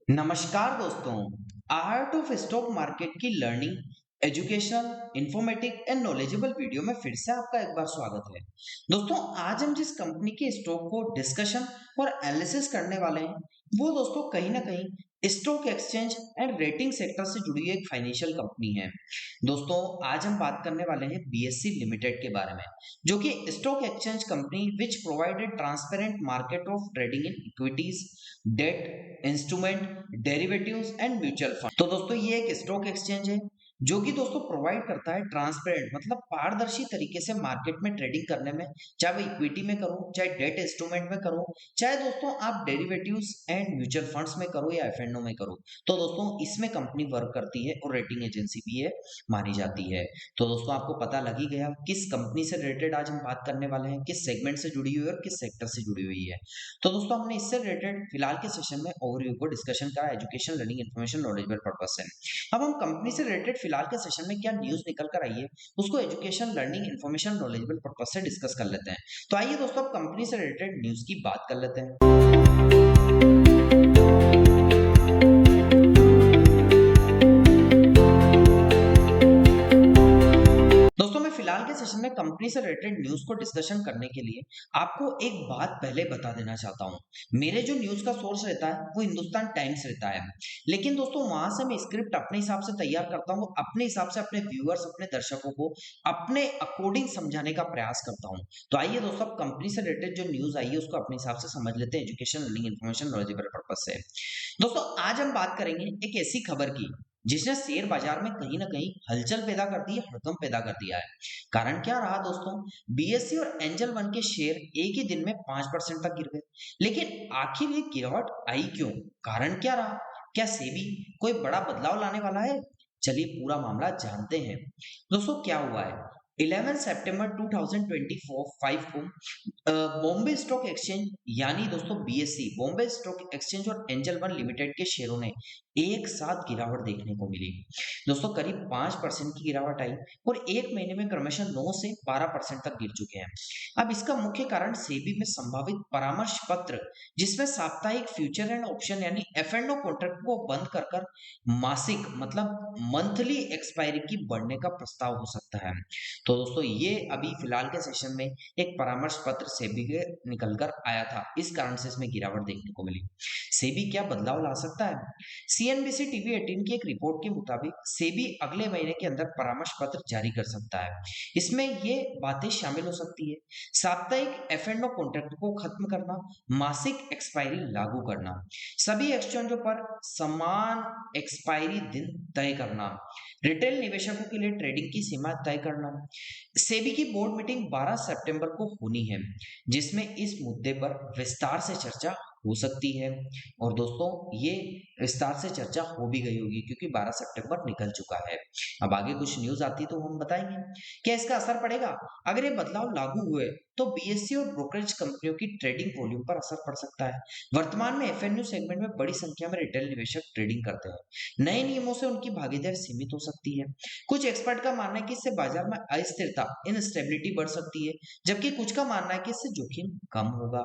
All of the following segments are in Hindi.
नमस्कार दोस्तों। आर्ट ऑफ स्टॉक मार्केट की learning, educational, informative and knowledgeable video में फिर से आपका एक बार स्वागत है। दोस्तों, आज हम जिस कंपनी के स्टॉक को डिस्कशन और एनालिसिस करने वाले हैं वो दोस्तों कहीं ना कहीं stock exchange and rating sector से जुड़ी हुई एक फाइनेंशियल कंपनी है। दोस्तों, आज हम बात करने वाले हैं बीएससी लिमिटेड के बारे में, जो कि stock exchange company which provided transparent market of trading in equities, debt, instrument, derivatives and mutual fund. तो दोस्तों, ये एक स्टॉक एक्सचेंज है जो कि दोस्तों प्रोवाइड करता है ट्रांसपेरेंट मतलब पारदर्शी तरीके से मार्केट में ट्रेडिंग करने में, चाहे वो इक्विटी में करो, चाहे डेट इंस्ट्रूमेंट में करो, चाहे दोस्तों आप डेरिवेटिव्स एंड म्यूचुअल फंड्स में करो या एफएनओ में करो। तो दोस्तों इसमें कंपनी वर्क करती है और रेटिंग एजेंसी भी है, मानी जाती है। तो दोस्तों आपको पता लग ही गया किस कंपनी से रिलेटेड आज हम बात करने वाले हैं, किस सेगमेंट से जुड़ी हुई है और किस सेक्टर से जुड़ी हुई है। तो दोस्तों हमने इससे रिलेटेड फिलहाल के सेशन में ओवरव्यू को डिस्कशन करा, education, learning, information, knowledgeable purpose से। अब हम कंपनी से रिलेटेड फिलहाल के सेशन में क्या न्यूज निकल कर आई है उसको education, learning, information, knowledgeable purpose से डिस्कस कर लेते हैं। तो आइए दोस्तों अब कंपनी से रिलेटेड न्यूज की बात कर लेते हैं। दोस्तों मैं फिलहाल के सेशन में कंपनी से रिलेटेड न्यूज को डिस्कशन करने के लिए आपको एक बात पहले बता देना चाहता हूं। मेरे जो न्यूज का सोर्स रहता है वो हिंदुस्तान टाइम्स रहता है, लेकिन दोस्तों वहां से मैं स्क्रिप्ट अपने हिसाब से तैयार करता हूं, अपने हिसाब से अपने व्यूअर्स, अपने दर्शकों को अपने अकॉर्डिंग समझाने का प्रयास करता हूं। तो आइए दोस्तों अब कंपनी से रिलेटेड जो न्यूज आई है उसको अपने हिसाब से समझ लेते हैं, education, learning, information, knowledgeable purpose से। दोस्तों आज हम बात करेंगे एक ऐसी खबर की जिसने शेयर बाजार में कहीं ना कहीं हलचल पैदा कर दी है, हड़कंप पैदा कर दिया है। कारण क्या रहा दोस्तों? बीएससी और एंजल वन के शेयर एक ही दिन में 5% तक गिर गए। लेकिन आखिर ये गिरावट आई क्यों? कारण क्या रहा? क्या सेबी कोई बड़ा बदलाव लाने वाला है? चलिए पूरा मामला जानते हैं। दोस्तों क्या हुआ है, 11 सितंबर 2024 को बॉम्बे स्टॉक एक्सचेंज यानी दोस्तों बीएससी, बॉम्बे स्टॉक एक्सचेंज और एंजल वन लिमिटेड के शेयरों ने एक साथ गिरावट देखने को मिली। दोस्तों करीब 5% की गिरावट आई और एक महीने में क्रमशः 9 से 12% तक गिर चुके हैं। अब इसका मुख्य कारण सेबी में संभावित परामर्श पत्र, जिसमें साप्ताहिक फ्यूचर एंड ऑप्शन यानी एफ&ओ कॉन्ट्रैक्ट को बंद कर कर मासिक मतलब मंथली एक्सपायरी की बढ़ने का प्रस्ताव हो सकता है। तो दोस्तों ये अभी फिलहाल के सेशन में एक परामर्श पत्र सेबी के निकल कर आया था, इस कारण से इसमें गिरावट देखने को मिली। सेबी क्या बदलाव ला सकता है? सीएनबीसी टीवी 18 की एक रिपोर्ट के मुताबिक सेबी अगले महीने के अंदर परामर्श पत्र जारी कर सकता है। इसमें ये बातें शामिल हो सकती है: साप्ताहिक एफ&ओ कॉन्ट्रैक्ट को खत्म करना, मासिक एक्सपायरी लागू करना, सभी एक्सचेंजों पर समान एक्सपायरी दिन तय करना, रिटेल निवेशकों के लिए ट्रेडिंग की सीमा तय करना। सेबी की बोर्ड मीटिंग 12 सितंबर को होनी है, जिसमें इस मुद्दे पर विस्तार से चर्चा हो सकती है। और दोस्तों ये विस्तार से चर्चा हो भी गई होगी क्योंकि 12 सितंबर निकल चुका है। अब आगे कुछ न्यूज आती तो हम बताएंगे क्या इसका असर पड़ेगा। अगर ये बदलाव लागू हुए तो बीएससी और ब्रोकरेज कंपनियों की ट्रेडिंग वॉल्यूम पर असर पड़ सकता है। वर्तमान में एफएनयू सेगमेंट में बड़ी संख्या में रिटेल निवेशक ट्रेडिंग करते हैं। नए नियमों से उनकी भागीदारी सीमित हो सकती है। कुछ एक्सपर्ट का मानना है कि इससे बाजार में अस्थिरता, इनस्टेबिलिटी बढ़ सकती है, जबकि कुछ का मानना है कि इससे जोखिम कम होगा।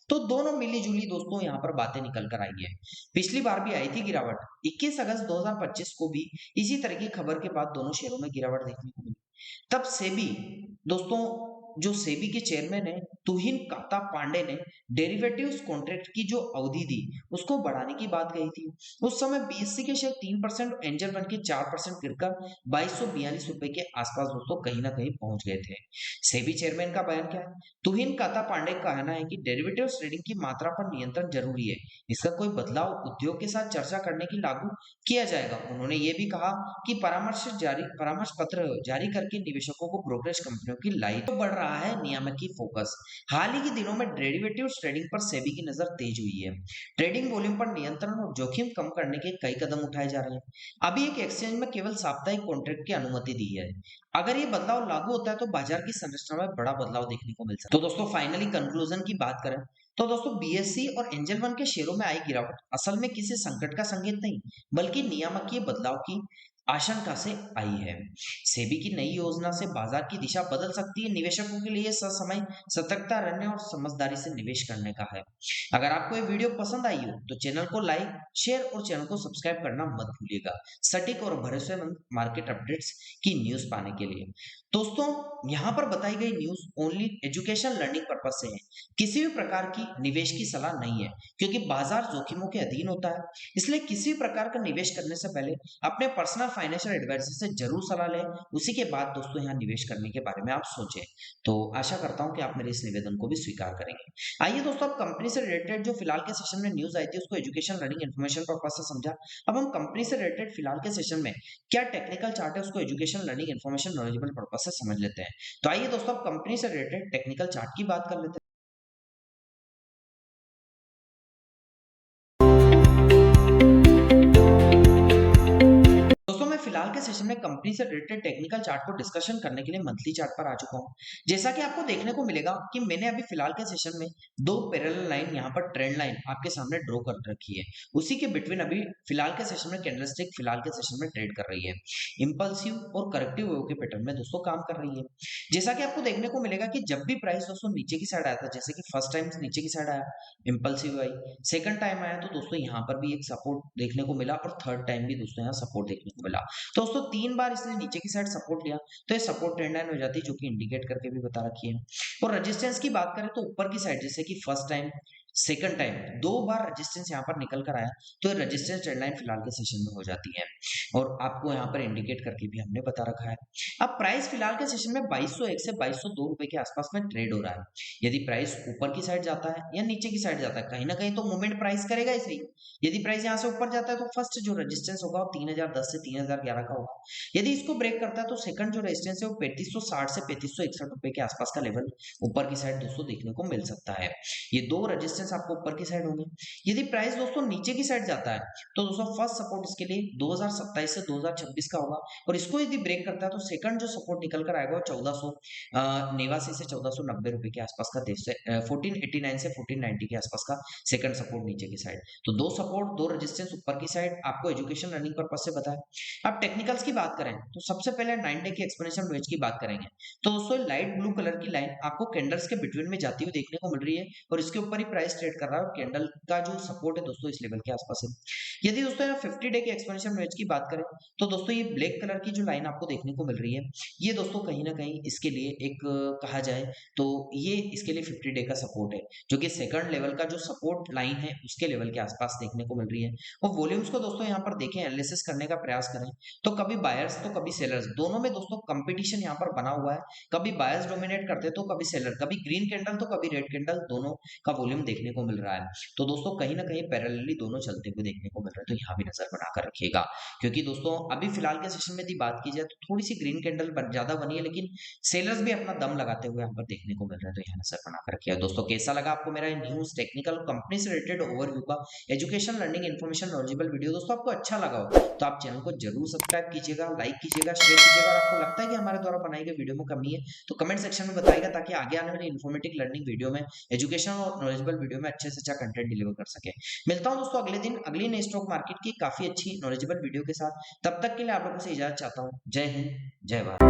तो दोनों मिली जुली दोस्तों यहाँ पर बातें निकल कर आई है। पिछली बार भी आई थी गिरावट, 21 अगस्त 2025 को भी इसी तरह की खबर के बाद दोनों शेयरों में गिरावट देखने को मिली। तब सेबी दोस्तों, जो सेबी के चेयरमैन है तुहिन काता पांडे ने डेरिवेटिव्स कॉन्ट्रैक्ट की जो अवधि थी उसको बढ़ाने की बात कही थी। उस समय बीएससी के शेयर 3% और एंजल वन के 4% गिरकर 2242 रुपए के आसपास दोस्तों कहीं ना कहीं पहुंच गए थे। सेबी चेयरमैन का बयान क्या है? तुहिन काता पांडे का कहना है कि डेरिवेटिव्स ट्रेडिंग की मात्रा पर नियंत्रण जरूरी है, इसका कोई बदलाव उद्योग के साथ चर्चा करने की लागू किया जाएगा। उन्होंने ये भी कहा कि परामर्श पत्र जारी करके निवेशकों को ब्रोकरेज कंपनियों की लाई तो बढ़ रहा है नियामक की फोकस। हाल ही के दिनों में डेरिवेटिव्स ट्रेडिंग पर सेबी की नजर तेज हुई है। ट्रेडिंग वॉल्यूम पर नियंत्रण और जोखिम कम करने के कई कदम उठाए जा रहे हैं। अभी एक एक्सचेंज में केवल साप्ताहिक कॉन्ट्रैक्ट की अनुमति दी है। अगर ये बदलाव लागू होता है तो बाजार की संरचना में बड़ा बदलाव देखने को मिल सकता है। तो दोस्तों फाइनली कंक्लूजन की बात करें तो दोस्तों बीएससी और एंजल वन के शेयरों में आई गिरावट असल में किसी संकट का संकेत नहीं, बल्कि नियामकीय बदलाव की आशंका से आई है। सेबी की नई योजना से बाजार की दिशा बदल सकती है। निवेशकों के लिए ससमय सतर्कता रहने और समझदारी से निवेश करने का है। अगर आपको ये वीडियो पसंद आई हो तो चैनल को लाइक, शेयर और चैनल को सब्सक्राइब करना मत भूलिएगा सटीक और भरोसेमंद मार्केट अपडेट्स की न्यूज पाने के लिए। दोस्तों, यहाँ पर बताई गई news only education learning purpose से है। किसी भी प्रकार की निवेश की सलाह नहीं है, क्योंकि बाजार जोखिमों के अधीन होता है। इसलिए किसी भी प्रकार का निवेश करने से पहले अपने पर्सनल फाइनेंशियल एडवाइजर से जरूर सलाह लें। उसी के बाद दोस्तों यहाँ निवेश करने के बारे में आप सोचें। तो आशा करता हूँ कि आप मेरे इस निवेदन को भी स्वीकार करेंगे। आइए दोस्तों, अब कंपनी से रिलेटेड जो फिलहाल के सेशन में न्यूज आई थी उसको एजुकेशन लर्निंग इन्फॉर्मेशन पर्पज से समझा। अब हम कंपनी से रिलेटेड फिलहाल के सेशन में क्या टेक्निकल चार्ट है उसको education learning information knowledgeable purpose से समझ लेते हैं। तो आइए दोस्तों, अब कंपनी से रिलेटेड टेक्निकल चार्ट की बात कर लेते हैं। दोस्तों, मैं फिलहाल के सेशन में कंपनी से रिलेटेड टेक्निकल चार्ट को डिस्कशन करने के लिए मंथली चार्ट पर आ चुका हूं। जैसा कि आपको देखने को मिलेगा कि मैंने अभी फिलहाल के सेशन में दो पैरेलल लाइन यहाँ पर ट्रेंड लाइन आपके सामने ड्रॉ कर रखी है। उसी के बिटवीन अभी फिलहाल के सेशन में कैंडलस्टिक फिलहाल के सेशन में ट्रेड कर रही है। इंपल्सिव और करेक्टिव वेव के पैटर्न में दोस्तों काम कर रही है। जैसा कि आपको देखने को मिलेगा कि जब भी प्राइस दोस्तों नीचे की साइड आया था, जैसे कि फर्स्ट टाइम नीचे की साइड आया, इंपल्सिव आई, सेकंड टाइम आया तो दोस्तों यहाँ पर भी एक सपोर्ट देखने को मिला और थर्ड टाइम भी दोस्तों यहाँ सपोर्ट देखने को मिला। तो दोस्तों 3 बार इसने नीचे की साइड सपोर्ट लिया तो ये सपोर्ट ट्रेंड लाइन हो जाती है, जो कि इंडिकेट करके भी बता रखी है। और रेजिस्टेंस की बात करें तो ऊपर की साइड, जैसे कि फर्स्ट टाइम, सेकंड टाइम, दो बार रेजिस्टेंस यहाँ पर निकल कर आया तो रेजिस्टेंस ट्रेंड लाइन फिलहाल के सेशन में हो जाती है और आपको यहाँ पर इंडिकेट करके भी हमने बता रखा है। अब प्राइस फिलहाल के सेशन में 2201 से 2202 रुपए के आसपास में ट्रेड हो रहा है। यदि प्राइस ऊपर की साइड जाता है या नीचे की साइड जाता है, कहीं ना कहीं तो मूवमेंट प्राइस करेगा ही सही। यदि प्राइस यहाँ से ऊपर जाता है तो फर्स्ट जो रेजिस्टेंस होगा वो 3010 से 3011 का होगा। यदि इसको ब्रेक करता है तो सेकंड जो रेजिस्टेंस है वो 3560 से 3561 रुपए के आसपास का लेवल ऊपर की साइड दोस्तों देखने को मिल सकता है। ये दो रेजिस्टेंस आपको ऊपर की साइड होंगे। यदि प्राइस दोस्तों नीचे की साइड जाता है तो दोस्तों फर्स्ट सपोर्ट इसके लिए 2027 से 2026 का होगा और इसको यदि ब्रेक करता है तो सेकंड जो सपोर्ट निकल कर आएगा वो 1489 से 1490 रुपए के आसपास का, 1489 से 1490 के आसपास का सेकंड सपोर्ट नीचे की साइड। तो दो सपोर्ट, दो रेजिस्टेंस ऊपर की साइड आपको एजुकेशन रनिंग पर्पज से बताया। अब टेक्निकल्स की बात करें तो सबसे पहले 9 डे की एक्सपोनेंशियल वेज की बात करेंगे। तो दोस्तों लाइट ब्लू कलर की लाइन आपको कैंडल्स के बिटवीन में जाती हुई देखने को मिल रही है और इसके ऊपर ही प्राइस ट्रेड कर रहा है और कैंडल का जो सपोर्ट है दोस्तों इस लेवल के आसपास है। यदि दोस्तों 50 डे के एक्सपोनेंशियल वेज की बात करें तो दोस्तों ये ब्लैक कलर की जो लाइन आपको देखने को मिल रही है, ये दोस्तों कहीं ना कहीं इसके लिए एक कहा जाए तो ये इसके लिए 50 डे का सपोर्ट है, जो कि सेकंड लेवल का जो सपोर्ट लाइन है उसके लेवल के आसपास देखने को मिल रही है। और वॉल्यूम्स को दोस्तों यहाँ पर देखें, एनालिसिस करने का प्रयास करें तो कभी बायर्स तो कभी सेलर्स, दोनों में दोस्तों कंपटीशन यहाँ पर बना हुआ है। कभी बायर्स डोमिनेट करते तो कभी सेलर, कभी ग्रीन कैंडल तो कभी रेड कैंडल, दोनों का वॉल्यूम देखने को मिल रहा है। तो दोस्तों कहीं ना कहीं पैरेलली दोनों चलते हुए देखने को मिल रहे हैं, तो यहाँ भी नजर बनाकर रखिएगा। क्योंकि दोस्तों अभी फिलहाल के सेशन में यदि बात की जाए तो थोड़ी सी ग्रीन कैंडल ज्यादा बनी है, लेकिन सेलर्स भी अपना दम लगाते हुए यहाँ पर देखने को मिल रहा है, तो यहाँ नजर बनाकर रखिएगा। दोस्तों कैसा लगा आपको मेरा न्यूज टेक्निकल कंपनी से रिलेटेड ओवरव्यू का education learning information knowledgeable video दोस्तों आपको अच्छा लगा हो तो आप चैनल को जरूर सब्सक्राइब कीजिएगा, लाइक कीजिएगा, शेयर कीजिएगा। और आपको लगता है कि हमारे द्वारा बनाई गई वीडियो में कमी है तो कमेंट सेक्शन में बताइएगा, ताकि आगे आने वाली इन्फॉर्मेटिव लर्निंग वीडियो में, एजुकेशन और नॉलेजेबल वीडियो में अच्छे से अच्छा कंटेंट डिलीवर कर सके। मिलता हूं दोस्तों अगले दिन अगली नई स्टॉक मार्केट की काफी अच्छी नॉलेजेबल वीडियो के साथ। तब तक के लिए आप लोगों से इजाजत चाहता हूं। जय हिंद, जय भारत।